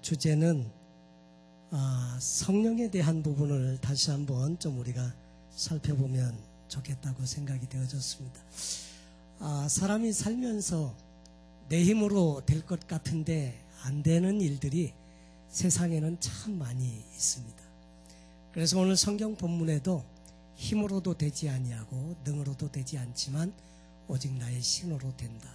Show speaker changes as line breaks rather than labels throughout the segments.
주제는 성령에 대한 부분을 다시 한번 좀 우리가 살펴보면 좋겠다고 생각이 되어졌습니다. 사람이 살면서 내 힘으로 될 것 같은데 안 되는 일들이 세상에는 참 많이 있습니다. 그래서 오늘 성경 본문에도 힘으로도 되지 아니하고 능으로도 되지 않지만 오직 나의 신으로 된다.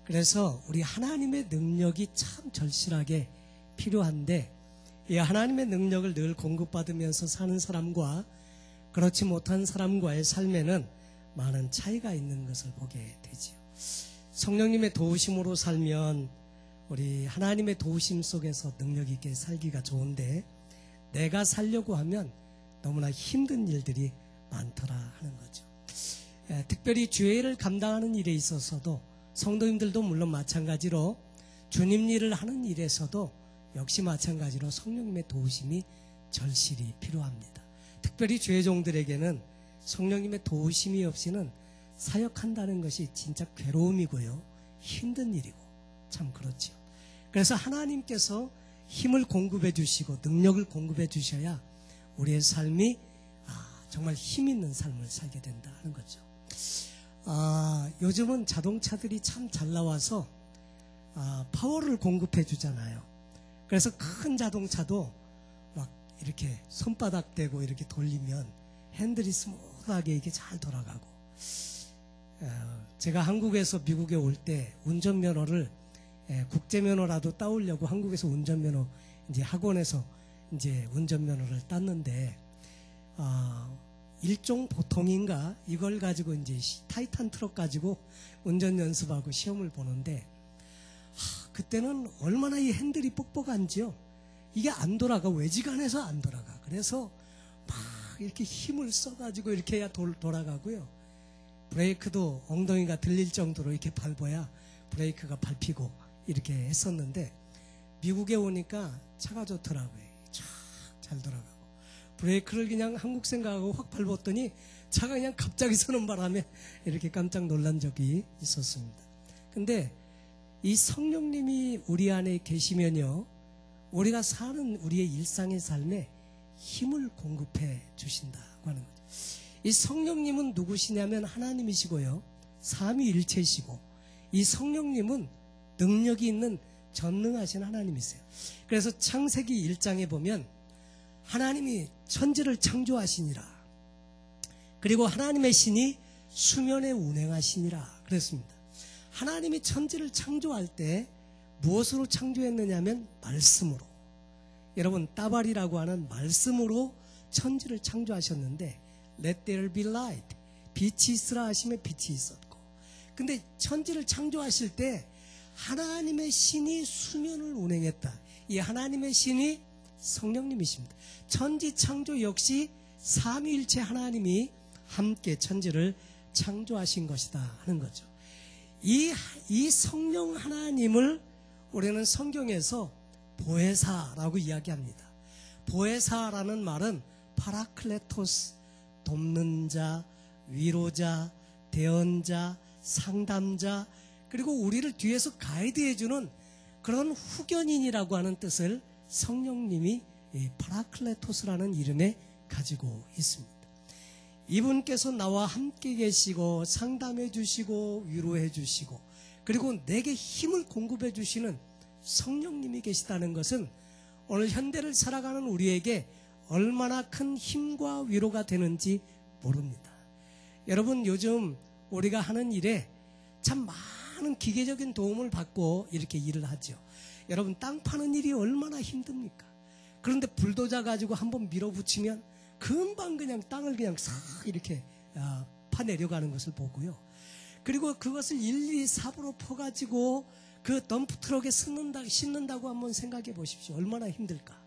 그래서 우리 하나님의 능력이 참 절실하게 필요한데, 이 하나님의 능력을 늘 공급받으면서 사는 사람과 그렇지 못한 사람과의 삶에는 많은 차이가 있는 것을 보게 되지요. 성령님의 도우심으로 살면 우리 하나님의 도우심 속에서 능력 있게 살기가 좋은데, 내가 살려고 하면 너무나 힘든 일들이 많더라 하는 거죠. 특별히 죄를 감당하는 일에 있어서도, 성도님들도 물론 마찬가지로 주님 일을 하는 일에서도 역시 마찬가지로 성령님의 도우심이 절실히 필요합니다. 특별히 죄종들에게는 성령님의 도우심이 없이는 사역한다는 것이 진짜 괴로움이고요, 힘든 일이고 참 그렇죠. 그래서 하나님께서 힘을 공급해 주시고 능력을 공급해 주셔야 우리의 삶이 정말 힘 있는 삶을 살게 된다 하는 거죠. 요즘은 자동차들이 참 잘 나와서 파워를 공급해 주잖아요. 그래서 큰 자동차도 막 이렇게 손바닥 대고 이렇게 돌리면 핸들이 스무스하게 이렇게 잘 돌아가고, 제가 한국에서 미국에 올 때 운전면허를 국제면허라도 따오려고 한국에서 운전면허 이제 학원에서 이제 운전면허를 땄는데, 일종 보통인가 이걸 가지고 이제 타이탄 트럭 가지고 운전 연습하고 시험을 보는데, 그때는 얼마나 이 핸들이 뻑뻑한지요. 이게 안 돌아가, 외지간에서 안 돌아가. 그래서 막 이렇게 힘을 써가지고 이렇게 해야 돌아가고요. 브레이크도 엉덩이가 들릴 정도로 이렇게 밟아야 브레이크가 밟히고 이렇게 했었는데, 미국에 오니까 차가 좋더라고요. 쫙 잘 돌아가고, 브레이크를 그냥 한국 생각하고 확 밟았더니 차가 그냥 갑자기 서는 바람에 이렇게 깜짝 놀란 적이 있었습니다. 근데 이 성령님이 우리 안에 계시면요, 우리가 사는 우리의 일상의 삶에 힘을 공급해 주신다고 하는 거죠. 이 성령님은 누구시냐면 하나님이시고요, 삼위일체시고, 이 성령님은 능력이 있는 전능하신 하나님이세요. 그래서 창세기 1장에 보면 하나님이 천지를 창조하시니라, 그리고 하나님의 신이 수면에 운행하시니라 그랬습니다. 하나님이 천지를 창조할 때 무엇으로 창조했느냐면 말씀으로, 여러분 따발이라고 하는 말씀으로 천지를 창조하셨는데, Let there be light, 빛이 있으라 하시면 빛이 있었고, 근데 천지를 창조하실 때 하나님의 신이 수면을 운행했다. 이 하나님의 신이 성령님이십니다. 천지 창조 역시 삼위일체 하나님이 함께 천지를 창조하신 것이다 하는 거죠. 이 성령 하나님을 우리는 성경에서 보혜사라고 이야기합니다. 보혜사라는 말은 파라클레토스, 돕는 자, 위로자, 대언자, 상담자, 그리고 우리를 뒤에서 가이드해주는 그런 후견인이라고 하는 뜻을 성령님이 파라클레토스라는 이름에 가지고 있습니다. 이분께서 나와 함께 계시고 상담해 주시고 위로해 주시고, 그리고 내게 힘을 공급해 주시는 성령님이 계시다는 것은 오늘 현대를 살아가는 우리에게 얼마나 큰 힘과 위로가 되는지 모릅니다. 여러분, 요즘 우리가 하는 일에 참 많은 기계적인 도움을 받고 이렇게 일을 하죠. 여러분, 땅 파는 일이 얼마나 힘듭니까? 그런데 불도저 가지고 한번 밀어붙이면 금방 그냥 땅을 그냥 싹 이렇게 파내려가는 것을 보고요. 그리고 그것을 일일이 삽으로 퍼가지고 그 덤프트럭에 싣는다고 한번 생각해 보십시오. 얼마나 힘들까?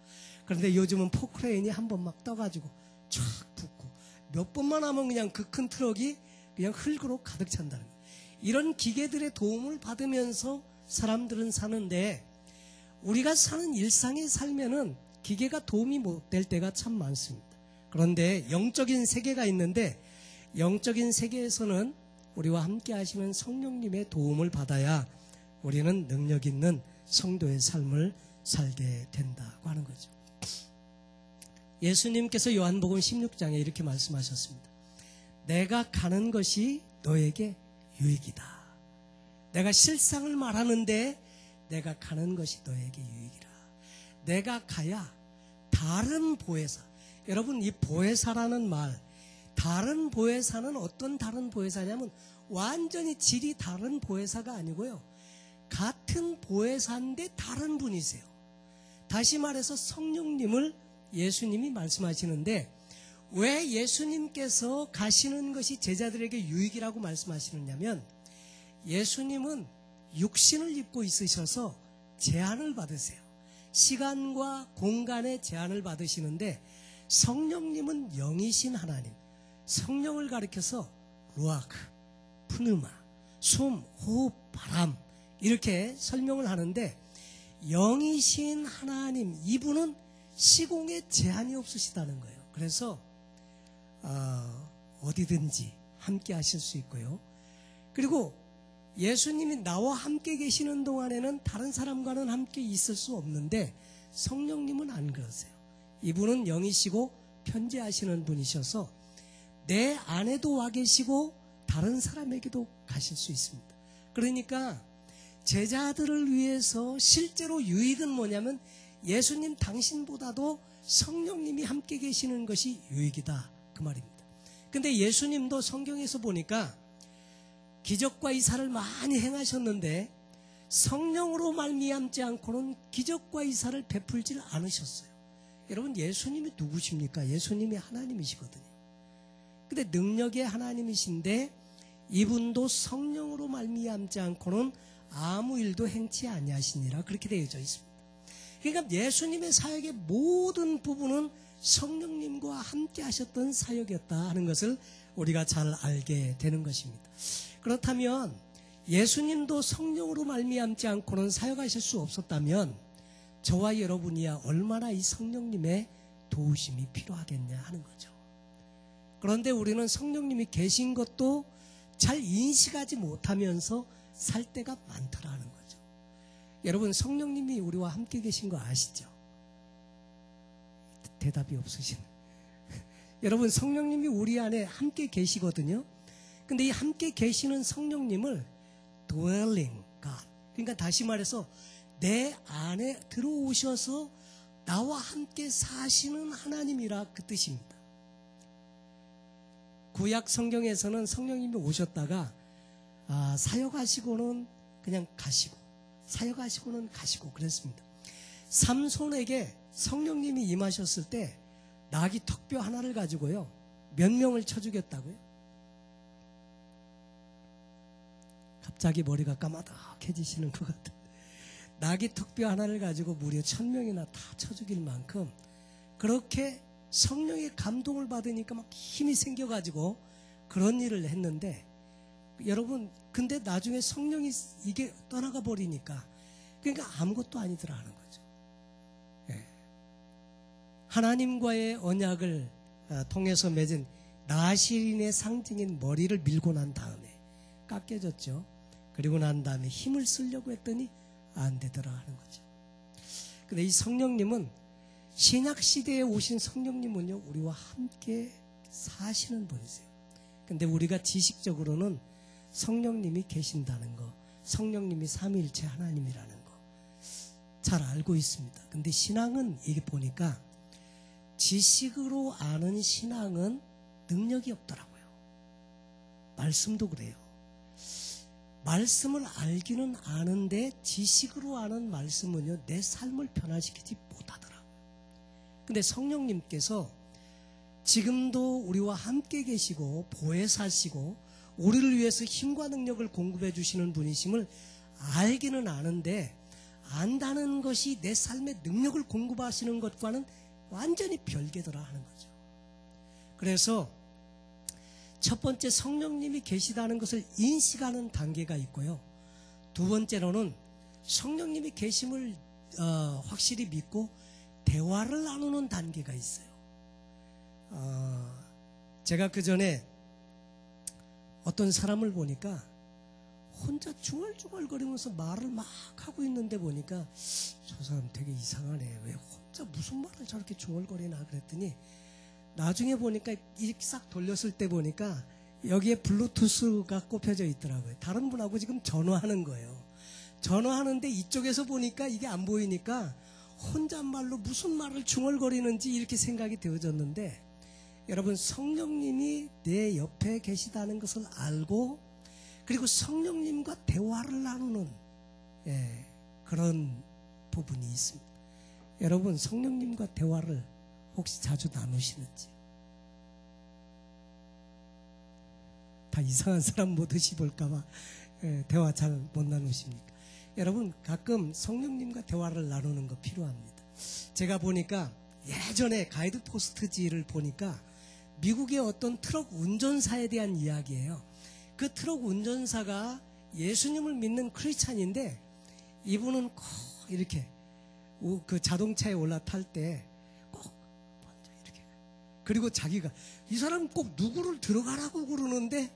그런데 요즘은 포크레인이 한번 막 떠가지고 쫙 붙고, 몇 번만 하면 그냥 그 큰 트럭이 그냥 흙으로 가득 찬다는 거예요. 이런 기계들의 도움을 받으면서 사람들은 사는데, 우리가 사는 일상의 삶에는 기계가 도움이 못 될 때가 참 많습니다. 그런데 영적인 세계가 있는데, 영적인 세계에서는 우리와 함께 하시는 성령님의 도움을 받아야 우리는 능력 있는 성도의 삶을 살게 된다고 하는 거죠. 예수님께서 요한복음 16장에 이렇게 말씀하셨습니다. 내가 가는 것이 너에게 유익이다. 내가 실상을 말하는데 내가 가는 것이 너에게 유익이라. 내가 가야 다른 보혜사, 여러분 이 보혜사라는 말, 다른 보혜사는 어떤 다른 보혜사냐면 완전히 질이 다른 보혜사가 아니고요, 같은 보혜사인데 다른 분이세요. 다시 말해서 성령님을 예수님이 말씀하시는데, 왜 예수님께서 가시는 것이 제자들에게 유익이라고 말씀하시느냐면, 예수님은 육신을 입고 있으셔서 제한을 받으세요. 시간과 공간의 제한을 받으시는데, 성령님은 영이신 하나님, 성령을 가리켜서 루아크, 푸누마, 숨, 호흡, 바람 이렇게 설명을 하는데, 영이신 하나님, 이분은 시공에 제한이 없으시다는 거예요. 그래서 어디든지 함께 하실 수 있고요. 그리고 예수님이 나와 함께 계시는 동안에는 다른 사람과는 함께 있을 수 없는데, 성령님은 안 그러세요. 이분은 영이시고 편재하시는 분이셔서 내 안에도 와 계시고 다른 사람에게도 가실 수 있습니다. 그러니까 제자들을 위해서 실제로 유익은 뭐냐면, 예수님 당신보다도 성령님이 함께 계시는 것이 유익이다, 그 말입니다. 근데 예수님도 성경에서 보니까 기적과 이사를 많이 행하셨는데 성령으로 말미암지 않고는 기적과 이사를 베풀질 않으셨어요. 여러분, 예수님이 누구십니까? 예수님이 하나님이시거든요. 근데 능력의 하나님이신데 이분도 성령으로 말미암지 않고는 아무 일도 행치 아니하시니라, 그렇게 되어져 있습니다. 그러니까 예수님의 사역의 모든 부분은 성령님과 함께 하셨던 사역이었다 하는 것을 우리가 잘 알게 되는 것입니다. 그렇다면 예수님도 성령으로 말미암지 않고는 사역하실 수 없었다면 저와 여러분이야 얼마나 이 성령님의 도우심이 필요하겠냐 하는 거죠. 그런데 우리는 성령님이 계신 것도 잘 인식하지 못하면서 살 때가 많더라는 거죠. 여러분, 성령님이 우리와 함께 계신 거 아시죠? 대답이 없으시네. 여러분, 성령님이 우리 안에 함께 계시거든요. 근데 이 함께 계시는 성령님을 dwelling God, 그러니까 다시 말해서 내 안에 들어오셔서 나와 함께 사시는 하나님이라 그 뜻입니다. 구약 성경에서는 성령님이 오셨다가 사역하시고는 그냥 가시고, 사역하시고는 가시고 그랬습니다. 삼손에게 성령님이 임하셨을 때 나귀 턱뼈 하나를 가지고요, 몇 명을 쳐 죽였다고요? 갑자기 머리가 까마득해지시는 것 같아요. 나귀 턱뼈 하나를 가지고 무려 1000명이나 다 쳐 죽일 만큼 그렇게 성령의 감동을 받으니까 막 힘이 생겨가지고 그런 일을 했는데, 여러분, 근데 나중에 성령이 이게 떠나가 버리니까 그러니까 아무것도 아니더라 하는 거죠. 예. 하나님과의 언약을 통해서 맺은 나실인의 상징인 머리를 밀고 난 다음에 깎여졌죠. 그리고 난 다음에 힘을 쓰려고 했더니 안 되더라 하는 거죠. 근데 이 성령님은, 신약시대에 오신 성령님은요, 우리와 함께 사시는 분이세요. 근데 우리가 지식적으로는 성령님이 계신다는 거, 성령님이 삼위일체 하나님이라는 거 잘 알고 있습니다. 근데 신앙은 이게 보니까 지식으로 아는 신앙은 능력이 없더라고요. 말씀도 그래요. 말씀을 알기는 아는데 지식으로 아는 말씀은요, 내 삶을 변화시키지 못하더라고요. 근데 성령님께서 지금도 우리와 함께 계시고 보혜사시고 우리를 위해서 힘과 능력을 공급해 주시는 분이심을 알기는 아는데, 안다는 것이 내 삶에 능력을 공급하시는 것과는 완전히 별개더라 하는 거죠. 그래서 첫 번째, 성령님이 계시다는 것을 인식하는 단계가 있고요. 두 번째로는 성령님이 계심을 확실히 믿고 대화를 나누는 단계가 있어요. 제가 그 전에 어떤 사람을 보니까 혼자 중얼중얼거리면서 말을 막 하고 있는데 보니까 저 사람 되게 이상하네. 왜 혼자 무슨 말을 저렇게 중얼거리나 그랬더니 나중에 보니까 이렇게 싹 돌렸을 때 보니까 여기에 블루투스가 꼽혀져 있더라고요. 다른 분하고 지금 전화하는 거예요. 전화하는데 이쪽에서 보니까 이게 안 보이니까 혼잣말로 무슨 말을 중얼거리는지 이렇게 생각이 되어졌는데, 여러분, 성령님이 내 옆에 계시다는 것을 알고 그리고 성령님과 대화를 나누는 그런 부분이 있습니다. 여러분, 성령님과 대화를 혹시 자주 나누시는지? 다 이상한 사람 모드시 볼까봐 대화 잘 못 나누십니까? 여러분, 가끔 성령님과 대화를 나누는 거 필요합니다. 제가 보니까 예전에 가이드 포스트지를 보니까 미국의 어떤 트럭 운전사에 대한 이야기예요. 그 트럭 운전사가 예수님을 믿는 크리스찬인데 이분은 꼭 이렇게 그 자동차에 올라탈 때 꼭 먼저 이렇게, 그리고 자기가 이 사람 꼭 누구를 들어가라고 그러는데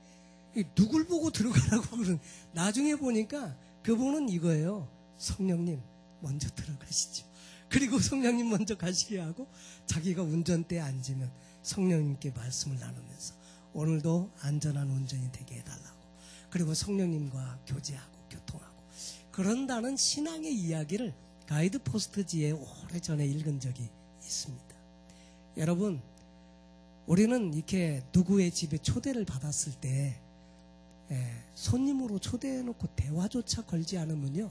누굴 보고 들어가라고 그러는, 나중에 보니까 그분은 이거예요. 성령님 먼저 들어가시죠. 그리고 성령님 먼저 가시게 하고 자기가 운전대에 앉으면 성령님께 말씀을 나누면서 오늘도 안전한 운전이 되게 해달라고, 그리고 성령님과 교제하고 교통하고 그런다는 신앙의 이야기를 가이드 포스트지에 오래전에 읽은 적이 있습니다. 여러분, 우리는 이렇게 누구의 집에 초대를 받았을 때 손님으로 초대해놓고 대화조차 걸지 않으면요,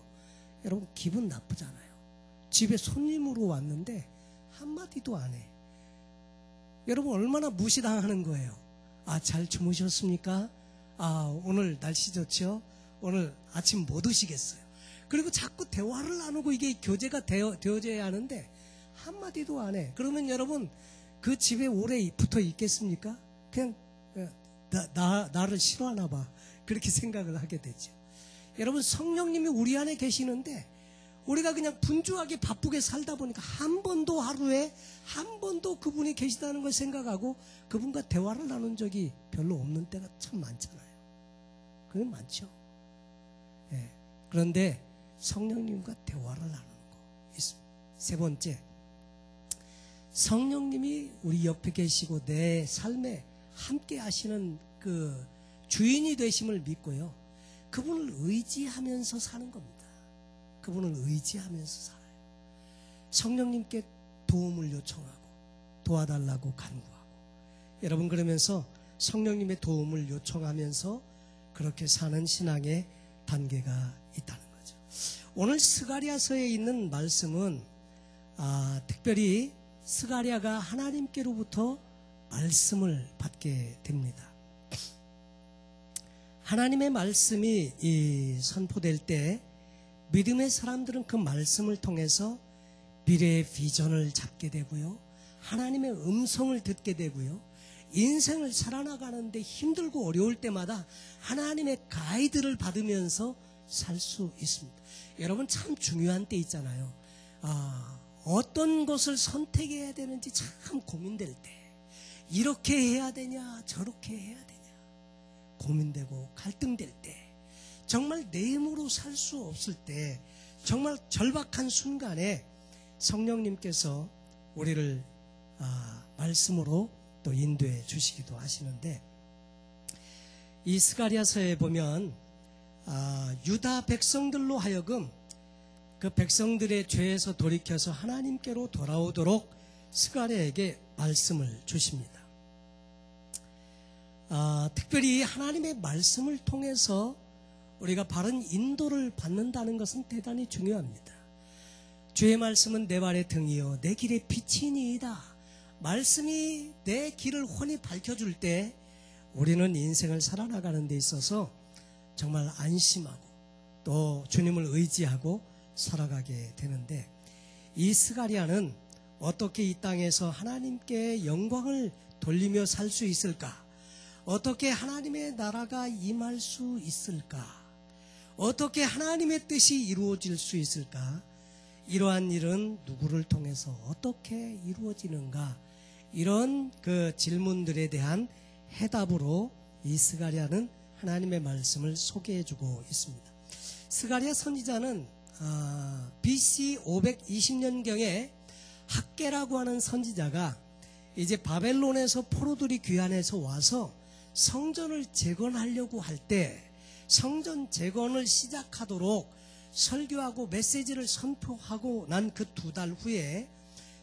여러분 기분 나쁘잖아요. 집에 손님으로 왔는데 한마디도 안 해. 여러분 얼마나 무시당하는 거예요. 아, 잘 주무셨습니까? 아, 오늘 날씨 좋죠? 오늘 아침 뭐 드시겠어요? 그리고 자꾸 대화를 나누고 이게 교제가 되어져야 하는데 한마디도 안 해. 그러면 여러분 그 집에 오래 붙어 있겠습니까? 그냥 나를 싫어하나 봐, 그렇게 생각을 하게 되죠. 여러분, 성령님이 우리 안에 계시는데 우리가 그냥 분주하게 바쁘게 살다 보니까 한 번도 하루에 한 번도 그분이 계시다는 걸 생각하고 그분과 대화를 나눈 적이 별로 없는 때가 참 많잖아요. 그게 많죠. 그런데 성령님과 대화를 나누는 거 있습니다. 세 번째, 성령님이 우리 옆에 계시고 내 삶에 함께 하시는 그 주인이 되심을 믿고요, 그분을 의지하면서 사는 겁니다. 그분을 의지하면서 살아요. 성령님께 도움을 요청하고 도와달라고 간구하고, 여러분 그러면서 성령님의 도움을 요청하면서 그렇게 사는 신앙의 단계가 있다는 거죠. 오늘 스가랴서에 있는 말씀은 특별히 스가랴가 하나님께로부터 말씀을 받게 됩니다. 하나님의 말씀이 선포될 때 믿음의 사람들은 그 말씀을 통해서 미래의 비전을 잡게 되고요, 하나님의 음성을 듣게 되고요, 인생을 살아나가는데 힘들고 어려울 때마다 하나님의 가이드를 받으면서 살 수 있습니다. 여러분, 참 중요한 때 있잖아요. 어떤 것을 선택해야 되는지 참 고민될 때, 이렇게 해야 되냐 저렇게 해야 되냐 고민되고 갈등될 때, 정말 내 힘으로 살 수 없을 때, 정말 절박한 순간에 성령님께서 우리를 말씀으로 또 인도해 주시기도 하시는데, 이 스가랴서에 보면 유다 백성들로 하여금 그 백성들의 죄에서 돌이켜서 하나님께로 돌아오도록 스가랴에게 말씀을 주십니다. 특별히 하나님의 말씀을 통해서 우리가 바른 인도를 받는다는 것은 대단히 중요합니다. 주의 말씀은 내 발의 등이요 내 길의 빛이니이다. 말씀이 내 길을 훤히 밝혀줄 때 우리는 인생을 살아나가는 데 있어서 정말 안심하고 또 주님을 의지하고 살아가게 되는데, 이 스가랴는 어떻게 이 땅에서 하나님께 영광을 돌리며 살 수 있을까? 어떻게 하나님의 나라가 임할 수 있을까? 어떻게 하나님의 뜻이 이루어질 수 있을까? 이러한 일은 누구를 통해서 어떻게 이루어지는가? 이런 그 질문들에 대한 해답으로 이 스가랴는 하나님의 말씀을 소개해주고 있습니다. 스가랴 선지자는 BC 520년경에 학개라고 하는 선지자가 이제 바벨론에서 포로들이 귀환해서 와서 성전을 재건하려고 할 때 성전 재건을 시작하도록 설교하고 메시지를 선포하고 난 그 2달 후에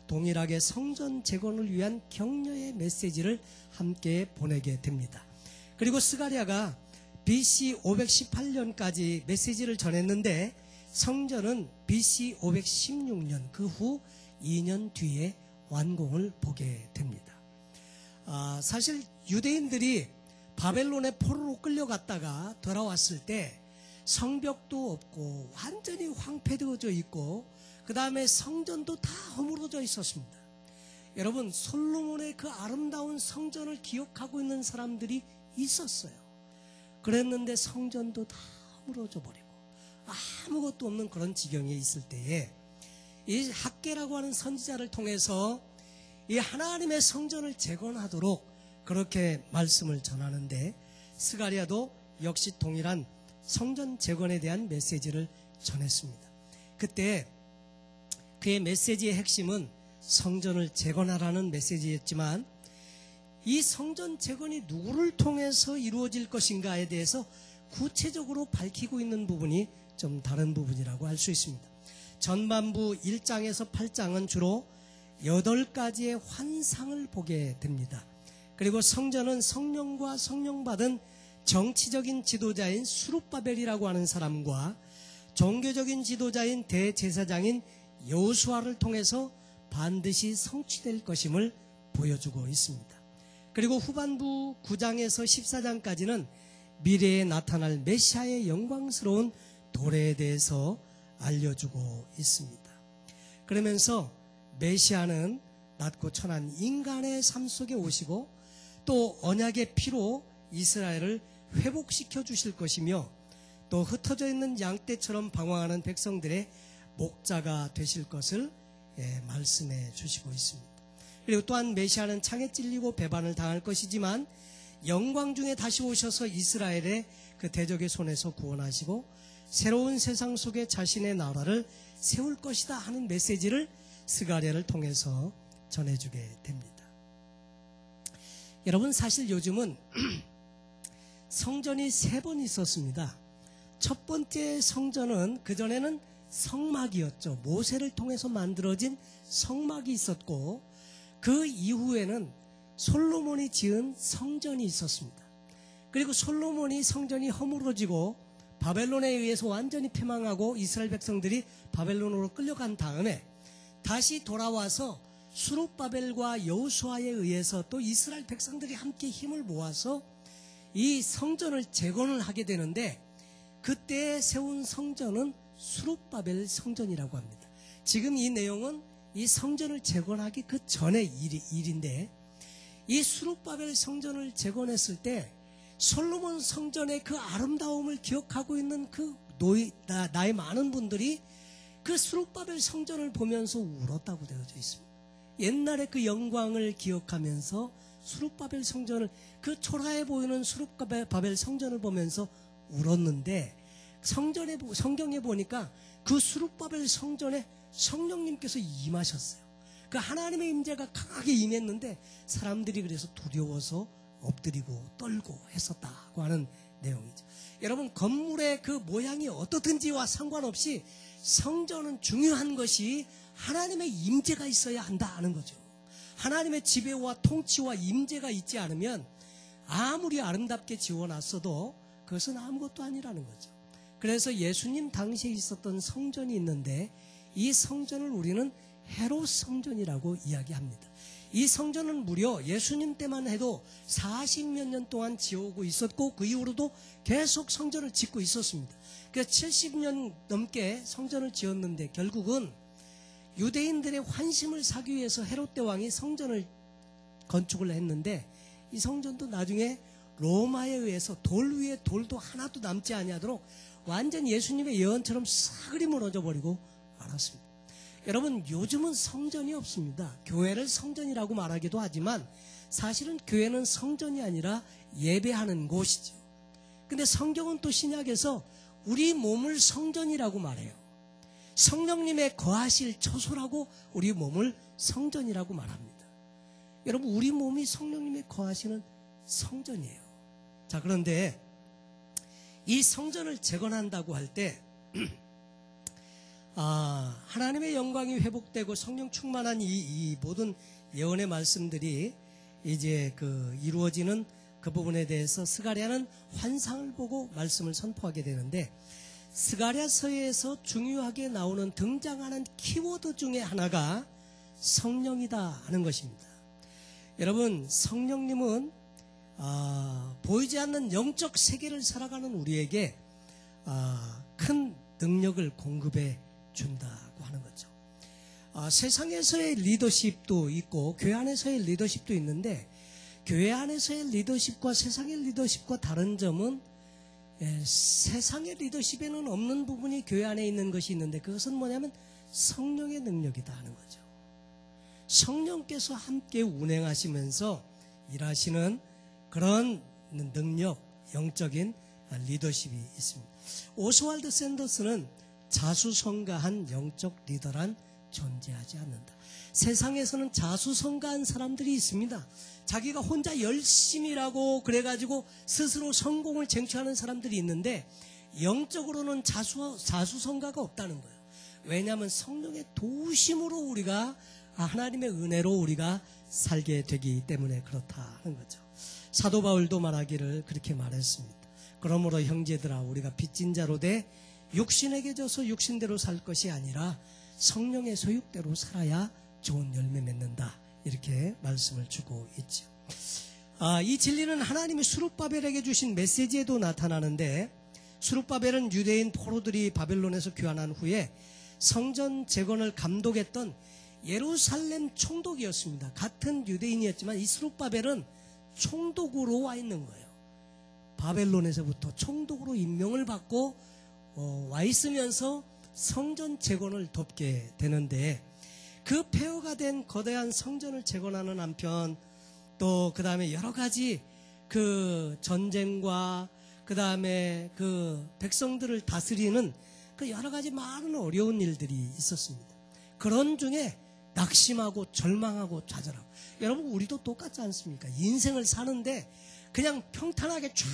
동일하게 성전 재건을 위한 격려의 메시지를 함께 보내게 됩니다. 그리고 스가랴가 BC 518년까지 메시지를 전했는데 성전은 BC 516년 그 후 2년 뒤에 완공을 보게 됩니다. 사실 유대인들이 바벨론에 포로로 끌려갔다가 돌아왔을 때 성벽도 없고 완전히 황폐되어져 있고 그 다음에 성전도 다 허물어져 있었습니다. 여러분, 솔로몬의 그 아름다운 성전을 기억하고 있는 사람들이 있었어요. 그랬는데 성전도 다 허물어져 버리고 아무것도 없는 그런 지경에 있을 때에 이 학개라고 하는 선지자를 통해서 이 하나님의 성전을 재건하도록 그렇게 말씀을 전하는데 스가랴도 역시 동일한 성전 재건에 대한 메시지를 전했습니다. 그때 그의 메시지의 핵심은 성전을 재건하라는 메시지였지만 이 성전 재건이 누구를 통해서 이루어질 것인가에 대해서 구체적으로 밝히고 있는 부분이 좀 다른 부분이라고 할 수 있습니다. 전반부 1장에서 8장은 주로 8가지의 환상을 보게 됩니다. 그리고 성전은 성령과 성령받은 정치적인 지도자인 수룹바벨이라고 하는 사람과 종교적인 지도자인 대제사장인 여호수아를 통해서 반드시 성취될 것임을 보여주고 있습니다. 그리고 후반부 9장에서 14장까지는 미래에 나타날 메시아의 영광스러운 도래에 대해서 알려주고 있습니다. 그러면서 메시아는 낮고 천한 인간의 삶 속에 오시고 또 언약의 피로 이스라엘을 회복시켜 주실 것이며 또 흩어져 있는 양떼처럼 방황하는 백성들의 목자가 되실 것을 말씀해 주시고 있습니다. 그리고 또한 메시아는 창에 찔리고 배반을 당할 것이지만 영광 중에 다시 오셔서 이스라엘의 그 대적의 손에서 구원하시고 새로운 세상 속에 자신의 나라를 세울 것이다 하는 메시지를 스가랴를 통해서 전해주게 됩니다. 여러분, 사실 요즘은 성전이 3번 있었습니다. 첫 번째 성전은 그전에는 성막이었죠. 모세를 통해서 만들어진 성막이 있었고 그 이후에는 솔로몬이 지은 성전이 있었습니다. 그리고 솔로몬이 성전이 허물어지고 바벨론에 의해서 완전히 패망하고 이스라엘 백성들이 바벨론으로 끌려간 다음에 다시 돌아와서 수룹바벨과 여호수아에 의해서 또 이스라엘 백성들이 함께 힘을 모아서 이 성전을 재건을 하게 되는데 그때 세운 성전은 수룹바벨 성전이라고 합니다. 지금 이 내용은 이 성전을 재건하기 그 전의 일인데 이 수룹바벨 성전을 재건했을 때 솔로몬 성전의 그 아름다움을 기억하고 있는 그 나이 많은 분들이 그 수룹바벨 성전을 보면서 울었다고 되어져 있습니다. 옛날에 그 영광을 기억하면서 수룹바벨 성전을 그 초라해 보이는 수룹바벨 성전을 보면서 울었는데 성경에 보니까 그 수룹바벨 성전에 성령님께서 임하셨어요. 그 하나님의 임재가 강하게 임했는데 사람들이 그래서 두려워서 엎드리고 떨고 했었다고 하는 내용이죠. 여러분, 건물의 그 모양이 어떻든지와 상관없이 성전은 중요한 것이 하나님의 임재가 있어야 한다는 거죠. 하나님의 지배와 통치와 임재가 있지 않으면 아무리 아름답게 지어놨어도 그것은 아무것도 아니라는 거죠. 그래서 예수님 당시에 있었던 성전이 있는데 이 성전을 우리는 헤롯 성전이라고 이야기합니다. 이 성전은 무려 예수님 때만 해도 40몇 년 동안 지어오고 있었고 그 이후로도 계속 성전을 짓고 있었습니다. 그래서 70년 넘게 성전을 지었는데 결국은 유대인들의 환심을 사기 위해서 헤롯 대왕이 성전을 건축을 했는데 이 성전도 나중에 로마에 의해서 돌 위에 돌도 하나도 남지 아니하도록 완전 예수님의 예언처럼 싸그리 무너져 버리고 말았습니다. 여러분, 요즘은 성전이 없습니다. 교회를 성전이라고 말하기도 하지만 사실은 교회는 성전이 아니라 예배하는 곳이죠. 근데 성경은 또 신약에서 우리 몸을 성전이라고 말해요. 성령님의 거하실 처소라고 우리 몸을 성전이라고 말합니다. 여러분, 우리 몸이 성령님의 거하시는 성전이에요. 자, 그런데 이 성전을 재건한다고 할 때 하나님의 영광이 회복되고 성령 충만한 이 모든 예언의 말씀들이 이제 이루어지는 그 부분에 대해서 스가랴는 환상을 보고 말씀을 선포하게 되는데, 스가랴서에서 중요하게 나오는 등장하는 키워드 중에 하나가 성령이다 하는 것입니다. 여러분, 성령님은 보이지 않는 영적 세계를 살아가는 우리에게 큰 능력을 공급해 준다고 하는 거죠. 세상에서의 리더십도 있고 교회 안에서의 리더십도 있는데, 교회 안에서의 리더십과 세상의 리더십과 다른 점은 세상의 리더십에는 없는 부분이 교회 안에 있는 것이 있는데, 그것은 뭐냐면 성령의 능력이다 하는 거죠. 성령께서 함께 운행하시면서 일하시는 그런 능력, 영적인 리더십이 있습니다. 오스왈드 샌더스는 자수성가한 영적 리더란 존재하지 않는다. 세상에서는 자수성가한 사람들이 있습니다. 자기가 혼자 열심히 일하고 그래가지고 스스로 성공을 쟁취하는 사람들이 있는데, 영적으로는 자수성가가 없다는 거예요. 왜냐하면 성령의 도우심으로 우리가 하나님의 은혜로 우리가 살게 되기 때문에 그렇다는 거죠. 사도 바울도 말하기를 그렇게 말했습니다. 그러므로 형제들아, 우리가 빚진 자로 돼 육신에게 져서 육신대로 살 것이 아니라 성령의 소육대로 살아야 좋은 열매 맺는다, 이렇게 말씀을 주고 있죠. 이 진리는 하나님이 수룹바벨에게 주신 메시지에도 나타나는데, 수룹바벨은 유대인 포로들이 바벨론에서 귀환한 후에 성전 재건을 감독했던 예루살렘 총독이었습니다. 같은 유대인이었지만 이 수룹바벨은 총독으로 와 있는 거예요. 바벨론에서부터 총독으로 임명을 받고 와 있으면서 성전 재건을 돕게 되는데, 그 폐허가 된 거대한 성전을 재건하는 한편 또 그 다음에 여러 가지 그 전쟁과 그 다음에 그 백성들을 다스리는 그 여러 가지 많은 어려운 일들이 있었습니다. 그런 중에 낙심하고 절망하고 좌절하고, 여러분 우리도 똑같지 않습니까? 인생을 사는데 그냥 평탄하게 쫙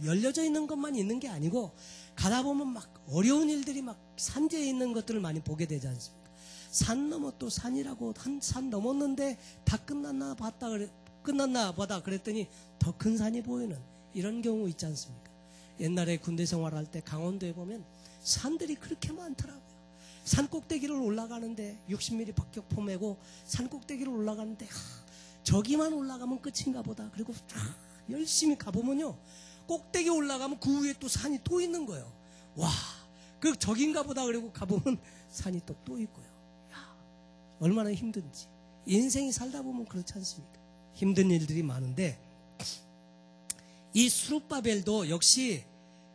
열려져 있는 것만 있는 게 아니고, 가다 보면 막 어려운 일들이 막 산재해 있는 것들을 많이 보게 되지 않습니까? 산 넘어 또 산이라고, 한 산 넘었는데 다 끝났나 보다 그랬더니 더 큰 산이 보이는 이런 경우 있지 않습니까? 옛날에 군대 생활할 때 강원도에 보면 산들이 그렇게 많더라고요. 산 꼭대기를 올라가는데 60mm 박격포 메고 산 꼭대기를 올라가는데 저기만 올라가면 끝인가 보다. 그리고 쫙 열심히 가보면요, 꼭대기 올라가면 그 위에 또 산이 또 있는 거예요. 와, 그 저긴가 보다. 그리고 가보면 산이 또 있고요. 야, 얼마나 힘든지. 인생이 살다 보면 그렇지 않습니까? 힘든 일들이 많은데, 이 수룹바벨도 역시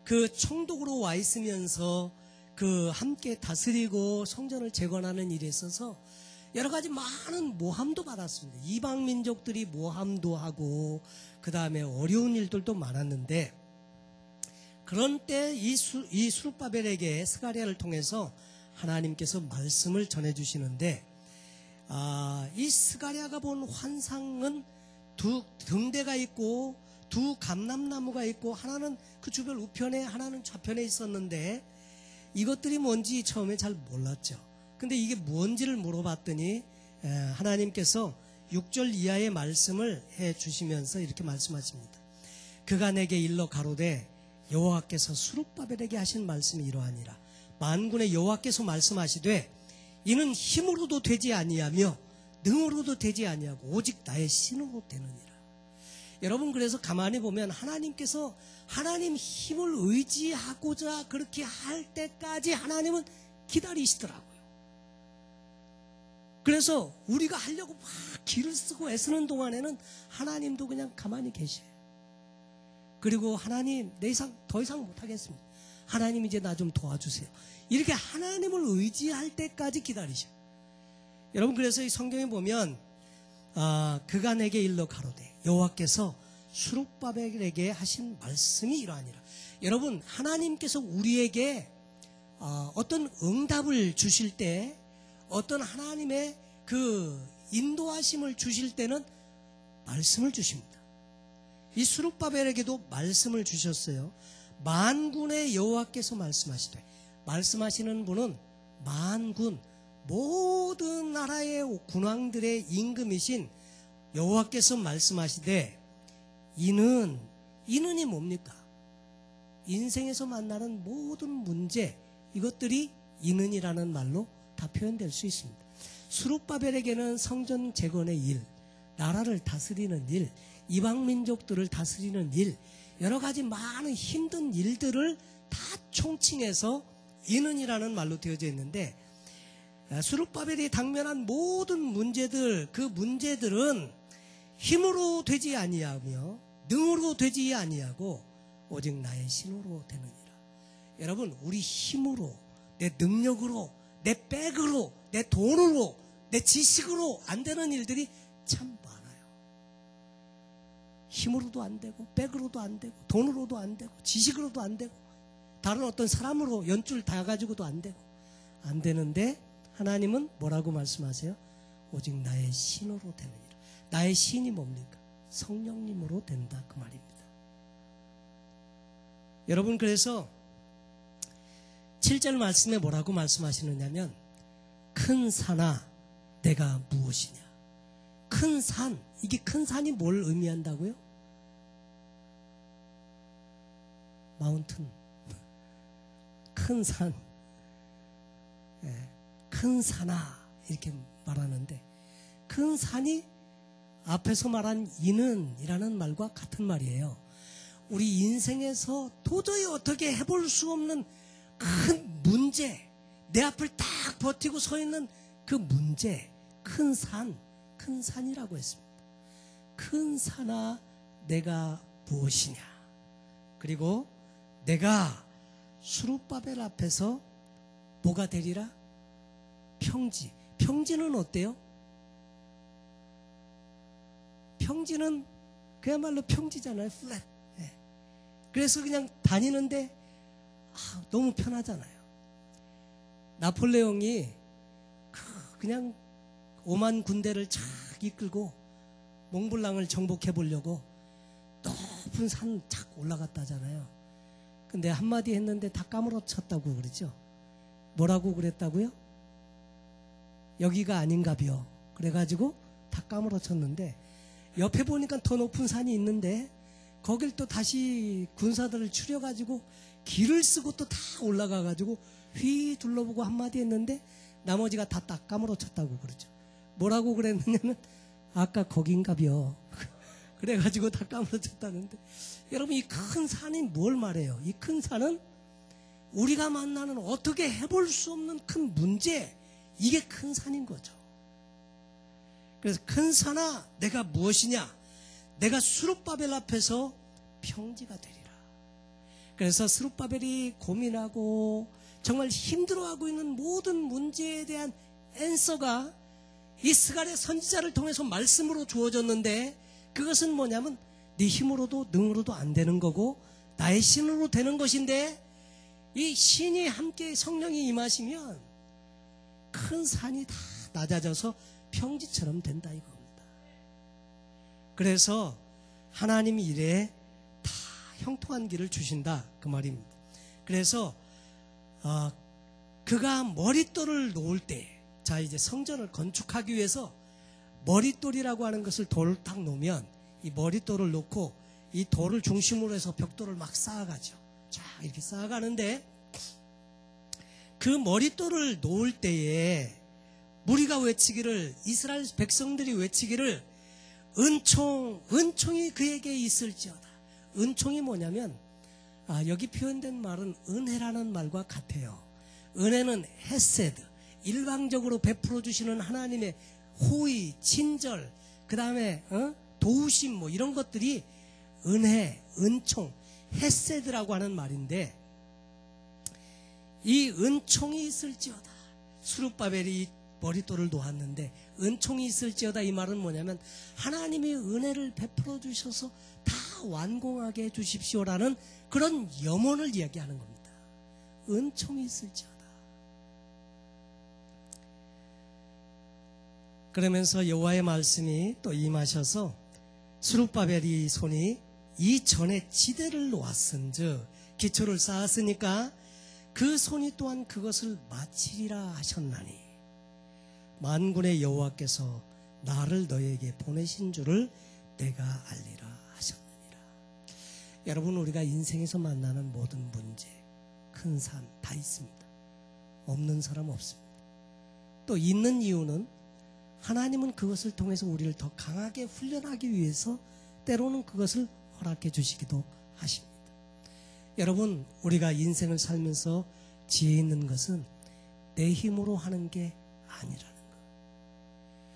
그 총독으로 와 있으면서 그 함께 다스리고 성전을 재건하는 일에 있어서 여러 가지 많은 모함도 받았습니다. 이방 민족들이 모함도 하고 그 다음에 어려운 일들도 많았는데, 그런 때 이 수룹바벨에게 스가랴를 통해서 하나님께서 말씀을 전해주시는데, 이 스가랴가 본 환상은 두 등대가 있고 두 감람나무가 있고, 하나는 그 주변 우편에 하나는 좌편에 있었는데 이것들이 뭔지 처음에 잘 몰랐죠. 근데 이게 뭔지를 물어봤더니 하나님께서 6절 이하의 말씀을 해 주시면서 이렇게 말씀하십니다. 그가 내게 일러 가로되 여호와께서 수룹바벨에게 하신 말씀이 이러하니라. 만군의 여호와께서 말씀하시되 이는 힘으로도 되지 아니하며 능으로도 되지 아니하고 오직 나의 신으로 되느니라. 여러분, 그래서 가만히 보면 하나님께서 하나님 힘을 의지하고자 그렇게 할 때까지 하나님은 기다리시더라고요. 그래서 우리가 하려고 막 기를 쓰고 애쓰는 동안에는 하나님도 그냥 가만히 계셔요. 그리고 하나님, 더 이상 못하겠습니다. 하나님 이제 나 좀 도와주세요. 이렇게 하나님을 의지할 때까지 기다리셔요. 여러분, 그래서 이 성경에 보면 그가 내게 일러 가로되 여호와께서 수룹바벨에게 하신 말씀이 이러하니라. 여러분, 하나님께서 우리에게 어떤 응답을 주실 때, 어떤 하나님의 그 인도하심을 주실 때는 말씀을 주십니다. 이 수룹바벨에게도 말씀을 주셨어요. 만군의 여호와께서 말씀하시되, 말씀하시는 분은 만군, 모든 나라의 군왕들의 임금이신 여호와께서 말씀하시되, 이는이 뭡니까? 인생에서 만나는 모든 문제, 이것들이 이는이라는 말로 다 표현될 수 있습니다. 수룹바벨에게는 성전 재건의 일, 나라를 다스리는 일, 이방 민족들을 다스리는 일, 여러 가지 많은 힘든 일들을 다 총칭해서 이는이라는 말로 되어져 있는데, 수룹바벨이 당면한 모든 문제들, 그 문제들은 힘으로 되지 아니하며 능으로 되지 아니하고 오직 나의 신으로 되느니라. 여러분, 우리 힘으로, 내 능력으로, 내 백으로, 내 돈으로, 내 지식으로 안 되는 일들이 참 많아요. 힘으로도 안 되고, 백으로도 안 되고, 돈으로도 안 되고, 지식으로도 안 되고, 다른 어떤 사람으로 연줄 다 가지고도 안 되고, 안 되는데 하나님은 뭐라고 말씀하세요? 오직 나의 신으로 되느니라. 나의 신이 뭡니까? 성령님으로 된다, 그 말입니다. 여러분, 그래서 7절 말씀에 뭐라고 말씀하시느냐면, 큰 산아 내가 무엇이냐. 큰 산, 이게 큰 산이 뭘 의미한다고요? 마운튼, 큰 산, 큰 산아 이렇게 말하는데, 큰 산이 앞에서 말한 이는이라는 말과 같은 말이에요. 우리 인생에서 도저히 어떻게 해볼 수 없는 큰 문제, 내 앞을 딱 버티고 서 있는 그 문제, 큰 산, 큰 산이라고 했습니다. 큰 산아 내가 무엇이냐. 그리고 내가 수룹바벨 앞에서 뭐가 되리라? 평지. 평지는 어때요? 평지는 그야말로 평지잖아요. 플랫. 그래서 그냥 다니는데 너무 편하잖아요. 나폴레옹이 그냥 5만 군대를 쫙 이끌고 몽블랑을 정복해 보려고 높은 산 착 올라갔다잖아요. 근데 한마디 했는데 다 까무러쳤다고 그러죠. 뭐라고 그랬다고요? 여기가 아닌가벼. 그래가지고 다 까무러쳤는데, 옆에 보니까 더 높은 산이 있는데 거길 또 다시 군사들을 추려가지고 길을 쓰고 또 다 올라가가지고 휘 둘러보고 한마디 했는데 나머지가 다 딱 까무러쳤다고 그러죠. 뭐라고 그랬느냐면, 아까 거긴가벼. 그래가지고 다 까무러쳤다는데, 여러분, 이 큰 산이 뭘 말해요? 이 큰 산은 우리가 만나는 어떻게 해볼 수 없는 큰 문제, 이게 큰 산인 거죠. 그래서 큰 산아 내가 무엇이냐. 내가 수룹바벨 앞에서 평지가 되리라. 그래서 수룹바벨이 고민하고 정말 힘들어하고 있는 모든 문제에 대한 앤서가 이 스갈의 선지자를 통해서 말씀으로 주어졌는데, 그것은 뭐냐면 네 힘으로도 능으로도 안 되는 거고 나의 신으로 되는 것인데, 이 신이 함께 성령이 임하시면 큰 산이 다 낮아져서 평지처럼 된다 이겁니다. 그래서 하나님이 이래 다 형통한 길을 주신다 그 말입니다. 그래서 그가 머릿돌을 놓을 때, 자 이제 성전을 건축하기 위해서 머릿돌이라고 하는 것을 돌을 딱 놓으면, 이 머릿돌을 놓고 이 돌을 중심으로 해서 벽돌을 막 쌓아가죠. 자 이렇게 쌓아가는데, 그 머릿돌을 놓을 때에 무리가 외치기를, 이스라엘 백성들이 외치기를, 은총이 그에게 있을지어다. 은총이 뭐냐면, 여기 표현된 말은 은혜라는 말과 같아요. 은혜는 헤세드, 일방적으로 베풀어 주시는 하나님의 호의, 친절, 그 다음에 도우심, 뭐 이런 것들이 은혜, 은총, 헤세드라고 하는 말인데, 이 은총이 있을지어다. 수룹바벨이 머릿돌을 놓았는데 은총이 있을지어다, 이 말은 뭐냐면 하나님이 은혜를 베풀어 주셔서 다 완공하게 해주십시오라는 그런 염원을 이야기하는 겁니다. 은총이 있을지어다. 그러면서 여호와의 말씀이 또 임하셔서 스룹바벨이 손이 이전에 지대를 놓았은즉 기초를 쌓았으니까 그 손이 또한 그것을 마치리라 하셨나니 만군의 여호와께서 나를 너에게 보내신 줄을 내가 알리라 하셨느니라. 여러분, 우리가 인생에서 만나는 모든 문제, 큰 산 다 있습니다. 없는 사람 없습니다. 또 있는 이유는 하나님은 그것을 통해서 우리를 더 강하게 훈련하기 위해서 때로는 그것을 허락해 주시기도 하십니다. 여러분, 우리가 인생을 살면서 지혜 있는 것은 내 힘으로 하는 게 아니라는 것.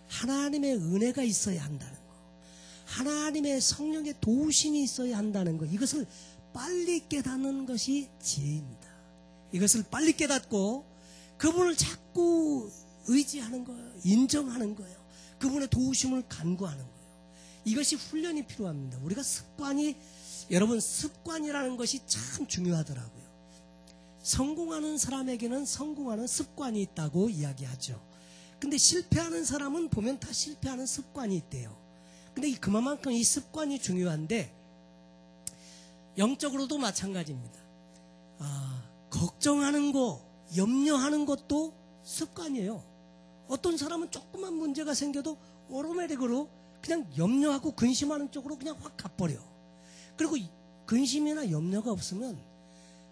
하나님의 은혜가 있어야 한다는 것. 하나님의 성령의 도우심이 있어야 한다는 것. 이것을 빨리 깨닫는 것이 지혜입니다. 이것을 빨리 깨닫고 그분을 자꾸 의지하는 거예요. 인정하는 거예요. 그분의 도우심을 간구하는 거예요. 이것이 훈련이 필요합니다. 우리가 여러분, 습관이라는 것이 참 중요하더라고요. 성공하는 사람에게는 성공하는 습관이 있다고 이야기하죠. 근데 실패하는 사람은 보면 다 실패하는 습관이 있대요. 근데 그만큼 이 습관이 중요한데 영적으로도 마찬가지입니다. 걱정하는 거, 염려하는 것도 습관이에요. 어떤 사람은 조그만 문제가 생겨도 오토매틱으로 그냥 염려하고 근심하는 쪽으로 그냥 확 가버려. 그리고 근심이나 염려가 없으면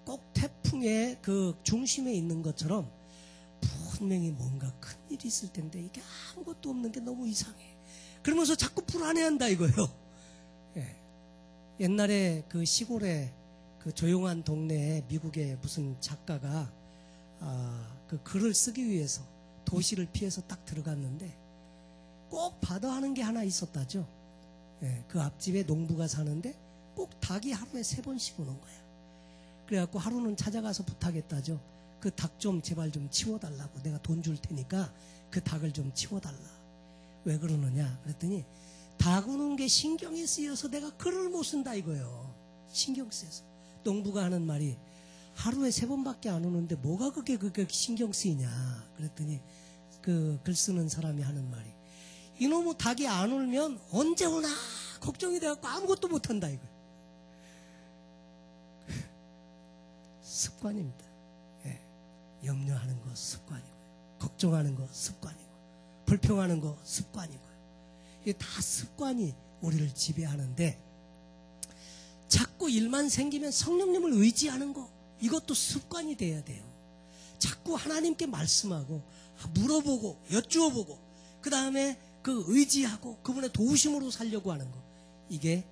꼭 태풍의 그 중심에 있는 것처럼 분명히 뭔가 큰일이 있을 텐데 이게 아무것도 없는 게 너무 이상해. 그러면서 자꾸 불안해한다 이거예요. 예. 옛날에 그 시골에 그 조용한 동네에 미국의 무슨 작가가 그 글을 쓰기 위해서 도시를 피해서 딱 들어갔는데 꼭 받아 하는 게 하나 있었다죠. 예, 그 앞집에 농부가 사는데 꼭 닭이 하루에 3번씩 오는 거야. 그래갖고 하루는 찾아가서 부탁했다죠. 그 닭 좀 제발 좀 치워달라고. 내가 돈 줄 테니까 그 닭을 좀 치워달라. 왜 그러느냐 그랬더니 닭 오는 게 신경이 쓰여서 내가 글을 못 쓴다 이거예요. 신경 쓰여서. 농부가 하는 말이 하루에 3번밖에 안 오는데 뭐가 그게 신경 쓰이냐 그랬더니 그 글 쓰는 사람이 하는 말이 이놈의 닭이 안 울면 언제 오나 걱정이 돼갖고 아무것도 못한다 이거예요. 습관입니다. 예. 염려하는 거 습관이고요. 걱정하는 거 습관이고 불평하는 거 습관이고요. 이게 다 습관이 우리를 지배하는데 자꾸 일만 생기면 성령님을 의지하는 거 이것도 습관이 돼야 돼요. 자꾸 하나님께 말씀하고 물어보고 여쭈어보고 그 다음에 그 의지하고 그분의 도우심으로 살려고 하는 거 이게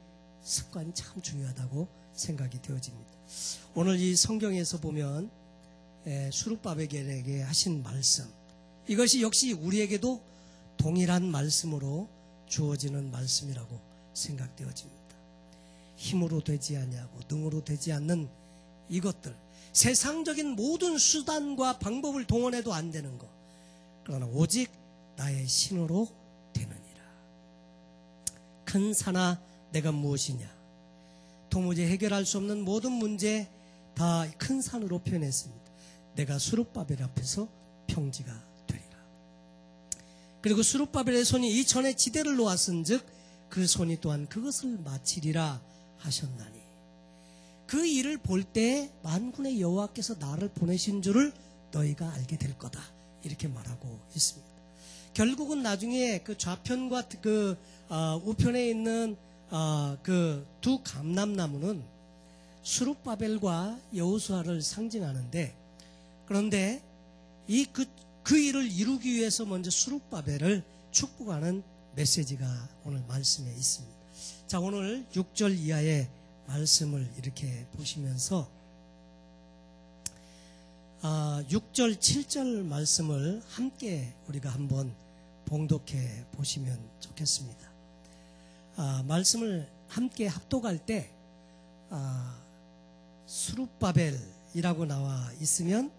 습관이 참 중요하다고 생각이 되어집니다. 오늘 이 성경에서 보면 스룹바벨에게 하신 말씀 이것이 역시 우리에게도 동일한 말씀으로 주어지는 말씀이라고 생각되어집니다. 힘으로 되지 않냐고 능으로 되지 않는 이것들 세상적인 모든 수단과 방법을 동원해도 안 되는 것 그러나 오직 나의 신으로 되느니라. 큰 산아 내가 무엇이냐 도무지 해결할 수 없는 모든 문제 다 큰 산으로 표현했습니다. 내가 스룹바벨 앞에서 평지가 되리라. 그리고 스룹바벨의 손이 이전에 지대를 놓았은즉 그 손이 또한 그것을 마치리라 하셨나니 그 일을 볼 때 만군의 여호와께서 나를 보내신 줄을 너희가 알게 될 거다 이렇게 말하고 있습니다. 결국은 나중에 그 좌편과 그 우편에 있는 그 두 감람나무는 스룹바벨과 여호수아를 상징하는데 그런데 그 일을 이루기 위해서 먼저 스룹바벨을 축복하는 메시지가 오늘 말씀에 있습니다. 자, 오늘 6절 이하의 말씀을 이렇게 보시면서 6절, 7절 말씀을 함께 우리가 한번 봉독해 보시면 좋겠습니다. 말씀을 함께 합독할 때 스룹바벨이라고 나와 있으면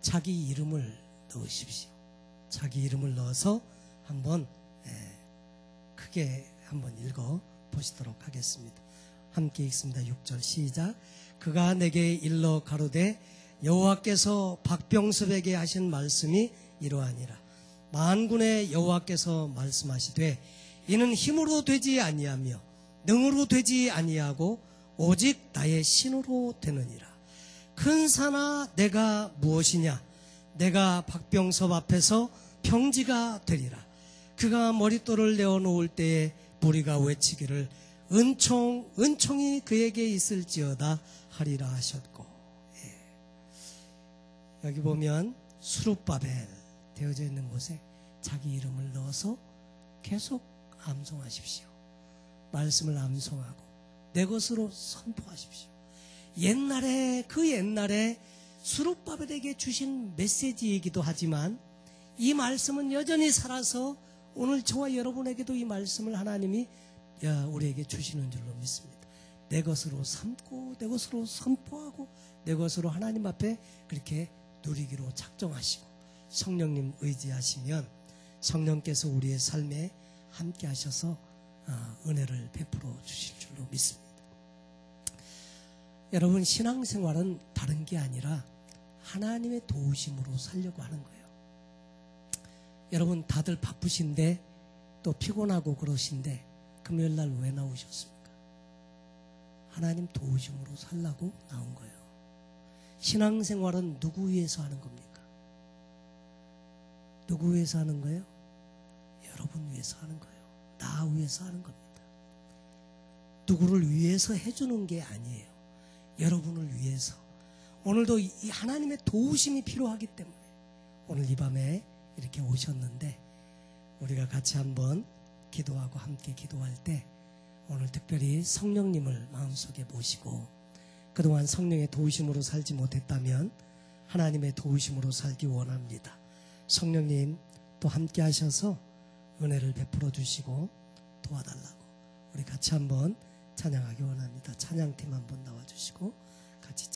자기 이름을 넣으십시오. 자기 이름을 넣어서 한번 크게 한번 읽어 보시도록 하겠습니다. 함께 읽습니다. 6절 시작. 그가 내게 일러 가로되 여호와께서 박병섭에게 하신 말씀이 이러하니라. 만군의 여호와께서 말씀하시되 이는 힘으로 되지 아니하며 능으로 되지 아니하고 오직 나의 신으로 되느니라. 큰 산아 내가 무엇이냐? 내가 박병섭 앞에서 평지가 되리라. 그가 머릿돌을 내어놓을 때에 무리가 외치기를 은총이 그에게 있을지어다 하리라 하셨고. 여기 보면 수룹바벨 되어져 있는 곳에 자기 이름을 넣어서 계속 암송하십시오. 말씀을 암송하고 내 것으로 선포하십시오. 그 옛날에 수룹바벨에게 주신 메시지이기도 하지만 이 말씀은 여전히 살아서 오늘 저와 여러분에게도 이 말씀을 하나님이 우리에게 주시는 줄로 믿습니다. 내 것으로 삼고 내 것으로 선포하고 내 것으로 하나님 앞에 그렇게 누리기로 작정하시고 성령님 의지하시면 성령께서 우리의 삶에 함께 하셔서 은혜를 베풀어 주실 줄로 믿습니다. 여러분, 신앙생활은 다른 게 아니라 하나님의 도우심으로 살려고 하는 거예요. 여러분 다들 바쁘신데 또 피곤하고 그러신데 금요일날 왜 나오셨습니까? 하나님 도우심으로 살라고 나온 거예요. 신앙생활은 누구 위해서 하는 겁니까? 누구 위해서 하는 거예요? 여러분 위해서 하는 거예요. 나 위해서 하는 겁니다. 누구를 위해서 해주는 게 아니에요. 여러분을 위해서. 오늘도 이 하나님의 도우심이 필요하기 때문에 오늘 이 밤에 이렇게 오셨는데 우리가 같이 한번 기도하고 함께 기도할 때 오늘 특별히 성령님을 마음속에 모시고 그동안 성령의 도우심으로 살지 못했다면 하나님의 도우심으로 살기 원합니다. 성령님 또 함께 하셔서 은혜를 베풀어 주시고 도와달라고 우리 같이 한번 찬양하기 원합니다. 찬양팀 한번 나와주시고 같이